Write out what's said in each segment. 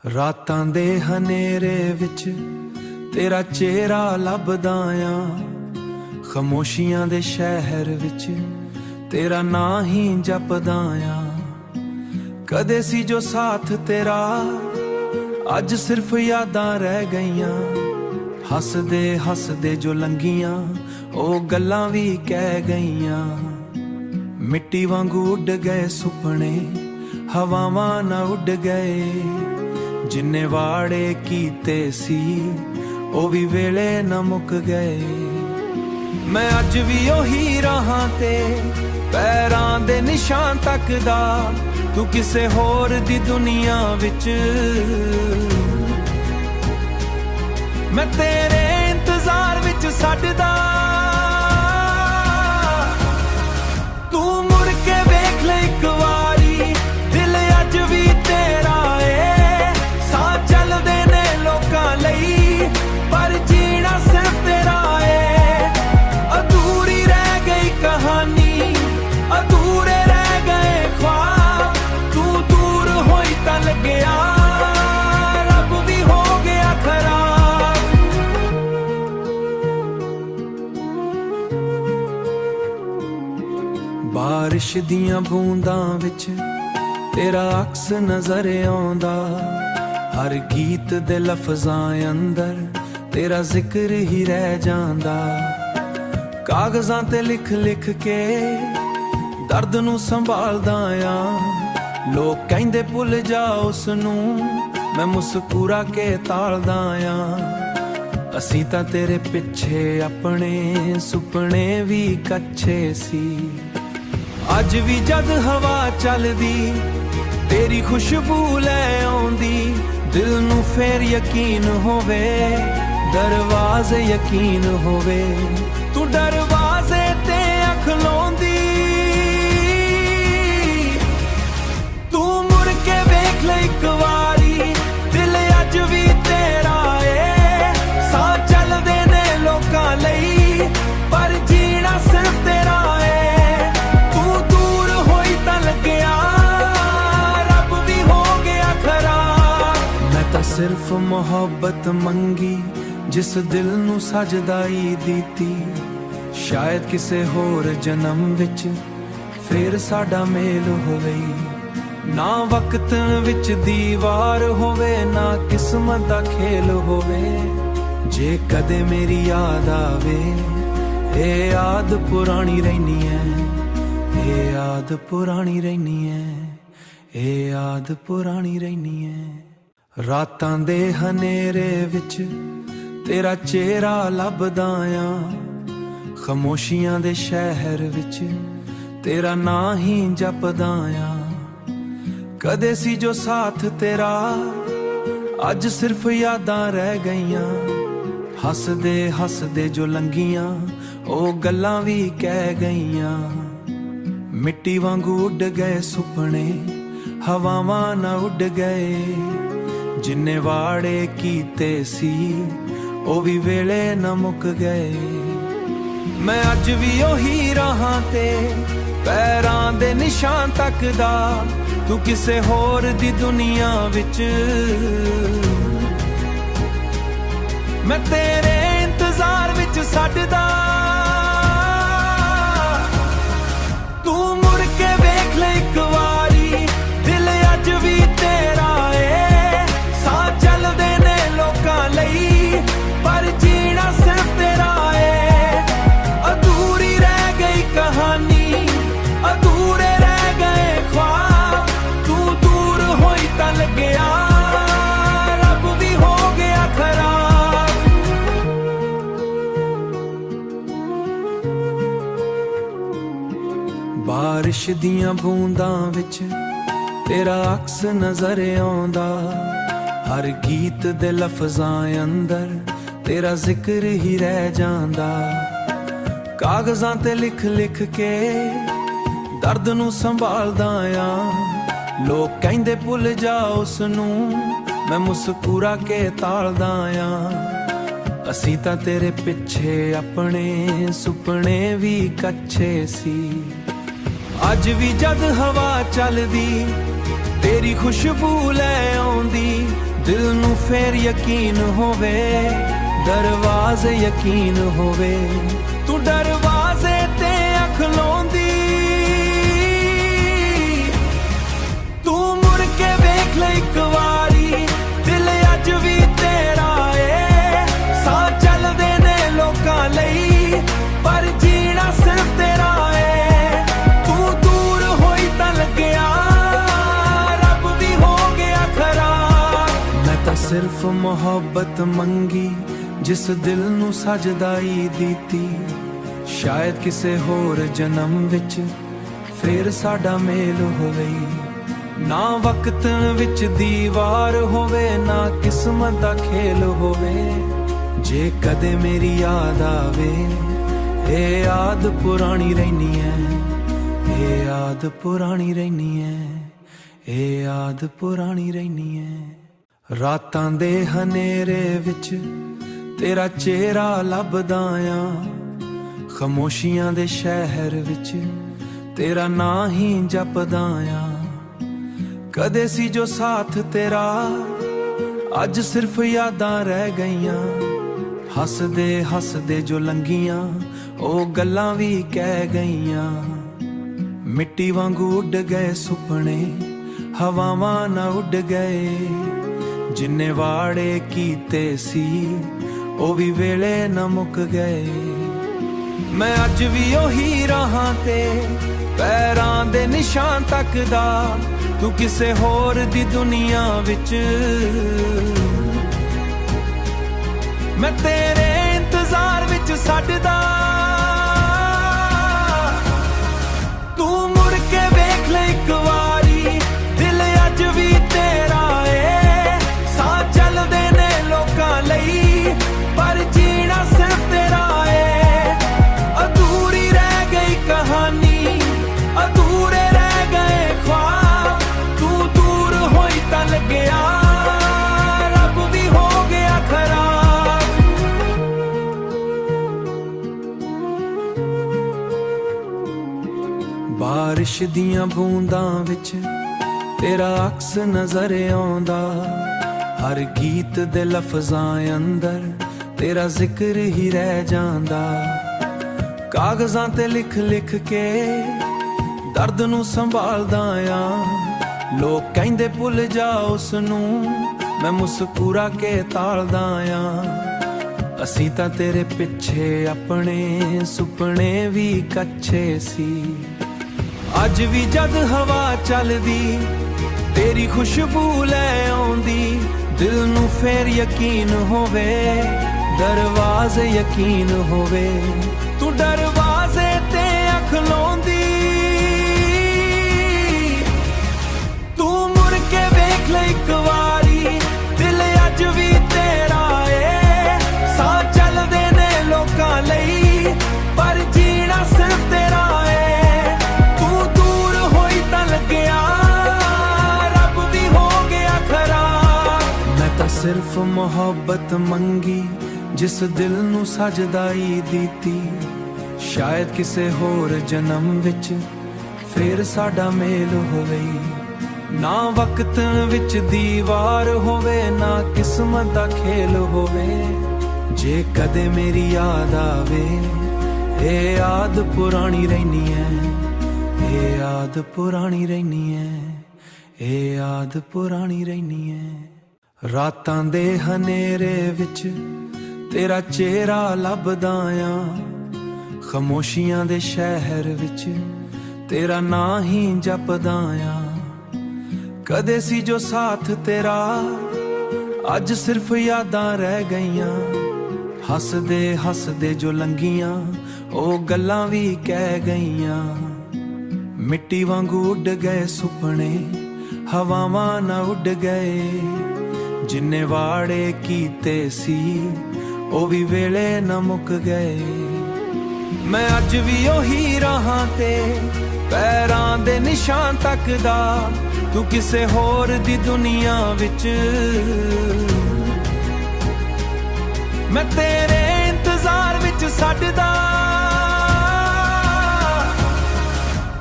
ਰਾਤਾਂ ਦੇ ਹਨੇਰੇ ਵਿੱਚ ਤੇਰਾ ਚਿਹਰਾ ਲੱਭਦਾ ਆਂ, ਖਾਮੋਸ਼ੀਆਂ ਦੇ ਸ਼ਹਿਰ ਵਿੱਚ ਤੇਰਾ ਨਾਂ ਹੀ ਜਪਦਾ ਆਂ। ਕਦੇ ਸੀ ਜੋ ਸਾਥ ਤੇਰਾ ਅੱਜ ਸਿਰਫ ਯਾਦਾਂ ਰਹਿ ਗਈਆਂ, ਹੱਸਦੇ ਹੱਸਦੇ ਜੋ ਲੰਘੀਆਂ ਉਹ ਗੱਲਾਂ ਵੀ ਕਹਿ ਗਈਆਂ। ਮਿੱਟੀ ਵਾਂਗੂ ਉੱਡ ਗਏ ਸੁਪਨੇ, ਹਵਾਵਾਂ ਨਾ ਉੱਡ ਗਏ, ਜਿੰਨੇ ਵਾੜੇ ਕੀਤੇ ਸੀ ਉਹ ਵੀ ਵੇਲੇ ਨਾ ਮੁੱਕ ਗਏ। ਮੈਂ ਅੱਜ ਵੀ ਉਹੀ ਰਾਹਾਂ ਤੇ ਪੈਰਾਂ ਦੇ ਨਿਸ਼ਾਨ ਤੱਕਦਾ, ਤੂੰ ਕਿਸੇ ਹੋਰ ਦੀ ਦੁਨੀਆ ਵਿੱਚ, ਮੈਂ ਤੇਰੇ ਇੰਤਜ਼ਾਰ ਵਿੱਚ ਛੱਡਦਾ। ਤੂੰ ਮੁੜ ਕੇ ਵੇਖ ਲੈ ਇੱਕ ਵਾਰੀ, ਦਿਲ ਅੱਜ ਵੀ ਤੇਰਾ ਏ। ਸਾਹ ਚੱਲਦੇ ਨੇ ਲੋਕਾਂ ਲਈ ਪਰ ਜੀਣਾ ਸਿਰਫ ਤੇਰਾ ਏ। ਅਧੂਰੀ ਰਹਿ ਗਈ ਕਹਾਣੀ, ਅਧੂਰੇ ਰਹਿ ਗਏ ख्वाब, ਤੂੰ ਦੂਰ ਹੋਈ ਤਾਂ ਲੱਗਿਆ ਰੱਬ ਵੀ ਹੋ ਗਿਆ ਖਰਾਬ। ਬਾਰਿਸ਼ ਦੀਆਂ ਬੂੰਦਾਂ ਵਿੱਚ ਤੇਰਾ ਅਕਸ ਨਜ਼ਰ ਆਉਂਦਾ, ਹਰ ਗੀਤ ਦੇ ਲਫ਼ਜ਼ਾਂ ਅੰਦਰ ਤੇਰਾ ਜ਼ਿਕਰ ਹੀ ਰਹਿ ਜਾਂਦਾ। ਕਾਗਜ਼ਾਂ ਤੇ ਲਿਖ ਲਿਖ ਕੇ ਦਰਦ ਨੂੰ ਸੰਭਾਲਦਾ ਆਂ, ਲੋਕ ਕਹਿੰਦੇ ਭੁੱਲ ਜਾ ਉਸ ਨੂੰ, ਮੈਂ ਮੁਸਕਰਾ ਕੇ ਤਾਲਦਾ ਆਂ। ਅਸੀਂ ਤਾਂ ਤੇਰੇ ਪਿੱਛੇ ਆਪਣੇ ਸੁਪਨੇ ਵੀ ਕੱਚੇ ਸੀ। ਅੱਜ ਵੀ ਜਦ ਹਵਾ ਚੱਲਦੀ ਤੇਰੀ ਖੁਸ਼ਬੂ ਲੈ ਆਉਂਦੀ, ਦਿਲ ਨੂੰ ਫੇਰ ਯਕੀਨ ਹੋਵੇ, ਦਰਵਾਜ਼ੇ ਯਕੀਨ ਹੋਵੇ, ਤੂੰ ਦਰਵਾਜ਼ੇ ਤੇ ਅੱਖ ਲਾਉਂਦੀ। ਤੂੰ ਮੁੜ ਕੇ ਵੇਖ ਲੈ ਇੱਕ ਵਾਰੀ, ਦਿਲ ਅੱਜ ਵੀ ਤੇਰਾ ਏ। ਸਾਹ ਚੱਲਦੇ ਨੇ ਲੋਕਾਂ ਲਈ ਪਰ ਜੀਣਾ ਸਿਰਫ ਤੇਰਾ ਏ। ਤੂੰ ਦੂਰ ਹੋਈ ਤਾਂ ਲੱਗਿਆ ਰੱਬ ਵੀ ਹੋ ਗਿਆ ਖਰਾਬ। ਮੈਂ ਤਾਂ ਸਿਰਫ ਮੁਹੱਬਤ ਮੰਗੀ ਜਿਸ ਦਿਲ ਨੂੰ ਸਜਦਾਈ ਦਿੱਤੀ, ਸ਼ਾਇਦ ਕਿਸੇ ਹੋਰ ਜਨਮ ਵਿੱਚ ਫੇਰ ਸਾਡਾ ਮੇਲ ਹੋਵੇ। ਨਾ ਵਕਤ ਵਿੱਚ ਦੀਵਾਰ ਹੋਵੇ, ਨਾ ਕਿਸਮਤ ਦਾ ਖੇਲ ਹੋਵੇ। ਜੇ ਕਦੇ ਮੇਰੀ ਯਾਦ ਆਵੇ, ਇਹ ਯਾਦ ਪੁਰਾਣੀ ਰਹਿਣੀ ਹੈ, ਇਹ ਯਾਦ ਪੁਰਾਣੀ ਰਹਿਣੀ ਹੈ, ਇਹ ਯਾਦ ਪੁਰਾਣੀ ਰਹਿਣੀ ਹੈ। ਰਾਤਾਂ ਦੇ ਹਨੇਰੇ ਵਿੱਚ ਤੇਰਾ ਚਿਹਰਾ ਲੱਭਦਾ ਆਂ, ਖਾਮੋਸ਼ੀਆਂ ਦੇ ਸ਼ਹਿਰ ਵਿੱਚ ਤੇਰਾ ਨਾਂ ਹੀ ਜਪਦਾ ਆਂ। ਕਦੇ ਸੀ ਜੋ ਸਾਥ ਤੇਰਾ ਅੱਜ ਸਿਰਫ ਯਾਦਾਂ ਰਹਿ ਗਈਆਂ, ਹੱਸਦੇ ਹੱਸਦੇ ਜੋ ਲੰਘੀਆਂ ਉਹ ਗੱਲਾਂ ਵੀ ਕਹਿ ਗਈਆਂ। ਮਿੱਟੀ ਵਾਂਗੂ ਉੱਡ ਗਏ ਸੁਪਨੇ, ਹਵਾਵਾਂ ਨਾ ਉੱਡ ਗਏ, ਜਿੰਨੇ ਵਾੜੇ ਕੀਤੇ ਸੀ ਉਹ ਵੀ ਵੇਲੇ ਨਾ ਮੁੱਕ ਗਏ। ਮੈਂ ਅੱਜ ਵੀ ਉਹੀ ਰਾਹਾਂ ਤੇ ਪੈਰਾਂ ਦੇ ਨਿਸ਼ਾਨ ਤੱਕਦਾ, ਤੂੰ ਕਿਸੇ ਹੋਰ ਦੀ ਦੁਨੀਆ ਵਿੱਚ, ਮੈਂ ਤੇਰੇ ਇੰਤਜ਼ਾਰ ਵਿੱਚ ਛੱਡਦਾ। ਤੂੰ ਮੁੜ ਕੇ ਵੇਖ ਲੈ ਇੱਕ ਵਾਰੀ, ਦਿਲ ਅੱਜ ਵੀ ਤੇਰਾ ਏ। ਸਾਹ ਚੱਲਦੇ ਨੇ ਲੋਕਾਂ ਲਈ ਪਰ ਜੀਣਾ ਸਿਰਫ ਤੇਰਾ ਏ। ਅਧੂਰੀ ਰਹਿ ਗਈ ਕਹਾਣੀ, ਅਧੂਰੇ ਰਹਿ ਗਏ ख्वाब, ਤੂੰ ਦੂਰ ਹੋਈ ਤਾਂ ਲੱਗਿਆ ਰੱਬ ਵੀ ਹੋ ਗਿਆ ਖਰਾਬ। ਬਾਰਿਸ਼ ਦੀਆਂ ਬੂੰਦਾਂ ਵਿੱਚ ਤੇਰਾ ਅਕਸ ਨਜ਼ਰ ਆਉਂਦਾ, ਹਰ ਗੀਤ ਦੇ ਲਫ਼ਜ਼ਾਂ ਅੰਦਰ ਤੇਰਾ ਜ਼ਿਕਰ ਹੀ ਰਹਿ ਜਾਂਦਾ। ਕਾਗਜ਼ਾਂ ਤੇ ਲਿਖ ਲਿਖ ਕੇ ਦਰਦ ਨੂੰ ਸੰਭਾਲਦਾ ਆਂ, ਲੋਕ ਕਹਿੰਦੇ ਭੁੱਲ ਜਾ ਉਸ ਨੂੰ, ਮੈਂ ਮੁਸਕਰਾ ਕੇ ਤਾਲਦਾ ਆਂ। ਅਸੀਂ ਤਾਂ ਤੇਰੇ ਪਿੱਛੇ ਆਪਣੇ ਸੁਪਨੇ ਵੀ ਕੱਚੇ ਸੀ। ਅੱਜ ਵੀ ਜਦ ਹਵਾ ਚੱਲਦੀ ਤੇਰੀ ਖੁਸ਼ਬੂ ਲੈ ਆਉਂਦੀ, ਨੂੰ ਫੇਰ ਯਕੀਨ ਹੋਵੇ, ਦਰਵਾਜ਼ੇ ਯਕੀਨ ਹੋਵੇ। ਤੂੰ ਦਰਵਾਜ਼ੇ ਤੇ ਅੱਖ ਲਾਉਂਦੀ, ਤੂੰ ਮੁੜ ਕੇ ਵੇਖ ਲੈ ਇੱਕ ਵਾਰੀ, ਦਿਲ ਅੱਜ ਵੀ ਤੇਰਾ ਏ। ਸਾਹ ਚੱਲਦੇ ਨੇ ਲੋਕਾਂ ਲਈ, ਪਰ ਜੀਣਾ ਸਿਰਫ ਤੇਰਾ ਏ। ਤੂੰ ਦੂਰ ਹੋਈ ਤਾਂ ਲੱਗਿਆ ਰੱਬ ਵੀ ਹੋ ਗਿਆ ਖਰਾ। ਮੈਂ ਤਾਂ ਸਿਰਫ ਮੁਹੱਬਤ ਮੰਗੀ, ਜਿਸ ਦਿਲ ਨੂੰ ਸਜਦਾਈ ਦਿੱਤੀ। ਸ਼ਾਇਦ ਕਿਸੇ ਹੋਰ ਜਨਮ ਵਿੱਚ ਫੇਰ ਸਾਡਾ ਮੇਲ ਹੋਵੇ। ਨਾ ਵਕਤ ਵਿੱਚ ਦੀਵਾਰ ਹੋਵੇ, ਨਾ ਕਿਸਮਤ ਦਾ ਖੇਲ ਹੋਵੇ। ਜੇ ਕਦੇ ਮੇਰੀ ਯਾਦ ਆਵੇ, ਇਹ ਯਾਦ ਪੁਰਾਣੀ ਰਹਿਣੀ ਹੈ, ਇਹ ਯਾਦ ਪੁਰਾਣੀ ਰਹਿਣੀ ਹੈ, ਇਹ ਯਾਦ ਪੁਰਾਣੀ ਰਹਿਣੀ ਹੈ। ਰਾਤਾਂ ਦੇ ਹਨੇਰੇ ਵਿੱਚ ਤੇਰਾ ਚਿਹਰਾ ਲੱਭਦਾ ਆਂ, ਖਾਮੋਸ਼ੀਆਂ ਦੇ ਸ਼ਹਿਰ ਵਿੱਚ ਤੇਰਾ ਨਾਂ ਹੀ ਜਪਦਾ ਆਂ। ਕਦੇ ਸੀ ਜੋ ਸਾਥ ਤੇਰਾ, ਅੱਜ ਸਿਰਫ ਯਾਦਾਂ ਰਹਿ ਗਈਆਂ। ਹੱਸਦੇ ਹੱਸਦੇ ਜੋ ਲੰਘੀਆਂ, ਉਹ ਗੱਲਾਂ ਵੀ ਕਹਿ ਗਈਆਂ। ਮਿੱਟੀ ਵਾਂਗੂ ਉੱਡ ਗਏ ਸੁਪਨੇ, ਹਵਾਵਾਂ ਨਾ ਉੱਡ ਗਏ। ਜਿੰਨੇ ਵਾੜੇ ਕੀਤੇ ਸੀ, ਉਹ ਵੀ ਵੇਲੇ ਨਾ ਮੁੱਕ ਗਏ। ਮੈਂ ਅੱਜ ਵੀ ਉਹੀ ਰਾਹਾਂ ਤੇ ਪੈਰਾਂ ਦੇ ਨਿਸ਼ਾਨ ਤੱਕਦਾ, ਤੂੰ ਕਿਸੇ ਹੋਰ ਦੀ ਦੁਨੀਆ ਵਿੱਚ। ਮੈਂ ਤੇਰੇ ਇੰਤਜ਼ਾਰ ਵਿੱਚ ਛੱਡਦਾ, ਤੂੰ ਮੁੜ ਕੇ ਵੇਖ ਲੈ ਇੱਕ ਵਾਰੀ, ਦਿਲ ਅੱਜ ਵੀ ਤੇਰਾ ਏ। ਸਾਹ ਚੱਲਦੇ ਨੇ ਲੋਕਾਂ ਲਈ, ਪਰ ਜੀਣਾ ਸਿਰਫ ਤੇਰਾ ਏ। ਅਧੂਰੀ ਰਹਿ ਗਈ ਕਹਾਣੀ, ਅਧੂਰੇ ਰਹਿ ਗਏ ख्वाब। ਤੂੰ ਦੂਰ ਹੋਈ ਤਾਂ ਲੱਗਿਆ ਰੱਬ ਵੀ ਹੋ ਗਿਆ ਖਰਾਬ। ਬਾਰਿਸ਼ ਦੀਆਂ ਬੂੰਦਾਂ ਵਿੱਚ ਤੇਰਾ ਅਕਸ ਨਜ਼ਰ ਆਉਂਦਾ। ਹਰ ਗੀਤ ਦੇ ਲਫ਼ਜ਼ਾਂ ਅੰਦਰ ਤੇਰਾ ਜ਼ਿਕਰ ਹੀ ਰਹਿ ਜਾਂਦਾ। ਕਾਗਜ਼ਾਂ ਤੇ ਲਿਖ ਲਿਖ ਕੇ ਦਰਦ ਨੂੰ ਸੰਭਾਲਦਾ ਆਂ। ਲੋਕ ਕਹਿੰਦੇ ਭੁੱਲ ਜਾ ਉਸ ਨੂੰ, ਮੈਂ ਮੁਸਕਰਾ ਕੇ ਤਾਲਦਾ ਆਂ। ਅਸੀਂ ਤਾਂ ਤੇਰੇ ਪਿੱਛੇ ਆਪਣੇ ਸੁਪਨੇ ਵੀ ਕੱਚੇ ਸੀ। ਅੱਜ ਵੀ ਜਦ ਹਵਾ ਚੱਲਦੀ, ਤੇਰੀ ਖੁਸ਼ਬੂ ਲੈ ਆਉਂਦੀ। ਦਿਲ ਨੂੰ ਫੇਰ ਯਕੀਨ ਹੋਵੇ, ਦਰਵਾਜ਼ੇ ਯਕੀਨ ਹੋਵੇ। ਤੂੰ ਦਰਵਾਜ਼ੇ ਤੇ ਅੱਖ ਲਾਉਂਦੀ, ਤੂੰ ਮੁੜ ਕੇ ਵੇਖ ਲੈ ਇੱਕ ਵਾਰੀ, ਦਿਲ ਅੱਜ ਵੀ ਤੇਰਾ ਏ। ਸਾਹ ਚੱਲਦੇ ਨੇ ਲੋਕਾਂ ਲਈ, ਪਰ ਜੀਣਾ ਸਿਰਫ ਤੇਰਾ ਏ। ਤੂੰ ਦੂਰ ਹੋਈ ਤਾਂ ਲੱਗਿਆ ਰੱਬ ਵੀ ਹੋ ਗਿਆ ਖਰਾ। ਮੈਂ ਤਾਂ ਸਿਰਫ ਮੁਹੱਬਤ ਮੰਗੀ, ਜਿਸ ਦਿਲ ਨੂੰ ਸਜਦਾਈ ਦਿੱਤੀ। ਸ਼ਾਇਦ ਕਿਸੇ ਹੋਰ ਜਨਮ ਵਿੱਚ ਫੇਰ ਸਾਡਾ ਮੇਲ ਹੋਵੇ। ਨਾ ਵਕਤ ਵਿੱਚ ਦੀਵਾਰ ਹੋਵੇ, ਨਾ ਕਿਸਮਤ ਦਾ ਖੇਲ ਹੋਵੇ। ਜੇ ਕਦੇ ਮੇਰੀ ਯਾਦ ਆਵੇ, ਇਹ ਯਾਦ ਪੁਰਾਣੀ ਰਹਿਣੀ ਹੈ, ਇਹ ਯਾਦ ਪੁਰਾਣੀ ਰਹਿਣੀ ਹੈ, ਇਹ ਯਾਦ ਪੁਰਾਣੀ ਰਹਿਣੀ ਹੈ। ਰਾਤਾਂ ਦੇ ਹਨੇਰੇ ਵਿੱਚ ਤੇਰਾ ਚਿਹਰਾ ਲੱਭਦਾ ਆਂ। ਖਾਮੋਸ਼ੀਆਂ ਦੇ ਸ਼ਹਿਰ ਵਿੱਚ ਤੇਰਾ ਨਾਂ ਹੀ ਜਪਦਾ ਆਂ। ਕਦੇ ਸੀ ਜੋ ਸਾਥ ਤੇਰਾ, ਅੱਜ ਸਿਰਫ ਯਾਦਾਂ ਰਹਿ ਗਈਆਂ। ਹੱਸਦੇ ਹੱਸਦੇ ਜੋ ਲੰਘੀਆਂ, ਉਹ ਗੱਲਾਂ ਵੀ ਕਹਿ ਗਈਆਂ। ਮਿੱਟੀ ਵਾਂਗੂ ਉੱਡ ਗਏ ਸੁਪਨੇ, ਹਵਾਵਾਂ ਨਾ ਉੱਡ ਗਏ। ਜਿੰਨੇ ਵਾੜੇ ਕੀਤੇ ਸੀ, ਉਹ ਵੀ ਵੇਲੇ ਨਾ ਮੁੱਕ ਗਏ। ਮੈਂ ਅੱਜ ਵੀ ਉਹੀ ਰਾਹਾਂ ਤੇ ਪੈਰਾਂ ਦੇ ਨਿਸ਼ਾਨ ਤੱਕਦਾ, ਤੂੰ ਕਿਸੇ ਹੋਰ ਦੀ ਦੁਨੀਆ ਵਿੱਚ। ਮੈਂ ਤੇਰੇ ਇੰਤਜ਼ਾਰ ਵਿੱਚ ਛੱਡਦਾ,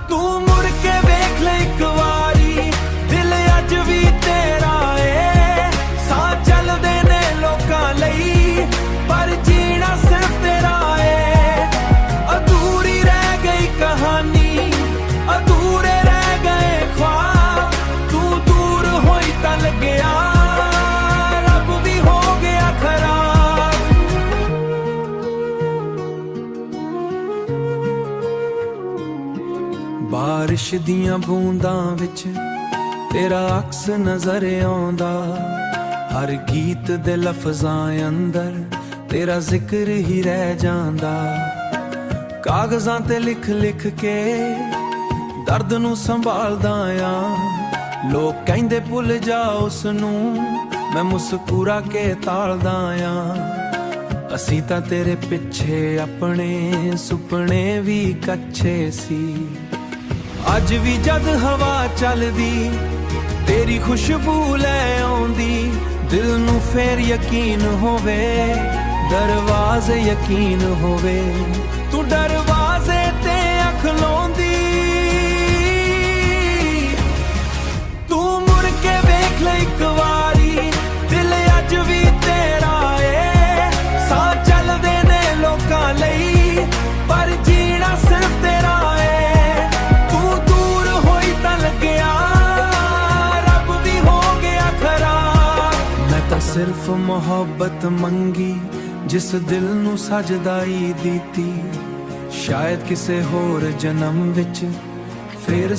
ਤੂੰ ਮੁੜ ਕੇ ਵੇਖ ਲੈ ਇੱਕ ਵਾਰੀ, ਦਿਲ ਅੱਜ ਵੀ ਤੇਰਾ ਏ। ਸਾਹ ਚੱਲ ਬਾਰਿਸ਼ ਦੀਆਂ ਬੂੰਦਾਂ ਵਿੱਚ ਤੇਰਾ ਅਕਸ ਨਜ਼ਰ ਆਉਂਦਾ, ਹਰ ਗੀਤ ਦੇ ਲਫ਼ਜ਼ਾਂ ਅੰਦਰ ਤੇਰਾ ਜ਼ਿਕਰ ਹੀ ਰਹਿ ਜਾਂਦਾ। ਕਾਗਜ਼ਾਂ ਤੇ ਲਿਖ ਲਿਖ ਕੇ ਦਰਦ ਨੂੰ ਸੰਭਾਲਦਾ ਆ, ਲੋਕ ਕਹਿੰਦੇ ਭੁੱਲ ਜਾ ਉਸ ਨੂੰ, ਮੈਂ ਮੁਸਕਰਾ ਕੇ ਤਾਲਦਾ ਆ। ਅਸੀਂ ਤਾਂ ਤੇਰੇ ਪਿੱਛੇ ਆਪਣੇ ਸੁਪਨੇ ਵੀ ਕੱਚੇ ਸੀ। ਅੱਜ ਵੀ ਜਦ ਹਵਾ ਚੱਲਦੀ ਤੇਰੀ ਖੁਸ਼ਬੂ ਲੈ ਆਉਂਦੀ, ਦਿਲ ਨੂੰ ਫੇਰ ਯਕੀਨ ਹੋਵੇ, ਦਰਵਾਜ਼ੇ ਯਕੀਨ ਹੋਵੇ, ਤੂੰ ਦਰਵਾਜ਼ੇ ਤੇ ਅੱਖ ਲਾਉਂਦੀ। ਤੂੰ ਮੁੜ ਕੇ ਵੇਖ ਲੈ ਇੱਕ ਵਾਰੀ, ਦਿਲ ਅੱਜ ਵੀ ਤੇਰਾ ਏ। ਸਾਹ ਚੱਲਦੇ ਨੇ ਲੋਕਾਂ ਲਈ, ਪਰ ਜੀਣਾ ਸਿਰਫ ਤੇਰਾ ਏ। ਤੂੰ ਦੂਰ ਹੋਈ ਤਾਂ ਲੱਗਿਆ ਰੱਬ ਵੀ ਹੋ ਗਿਆ ਖਰਾ। ਮੈਂ ਤਾਂ ਸਿਰਫ ਮੁਹੱਬਤ ਮੰਗੀ, ਜਿਸ ਦਿਲ ਨੂੰ ਸਜਦਾਈ ਦਿੱਤੀ, ਸ਼ਾਇਦ ਕਿਸੇ ਹੋਰ ਜਨਮ ਵਿੱਚ ਫੇਰ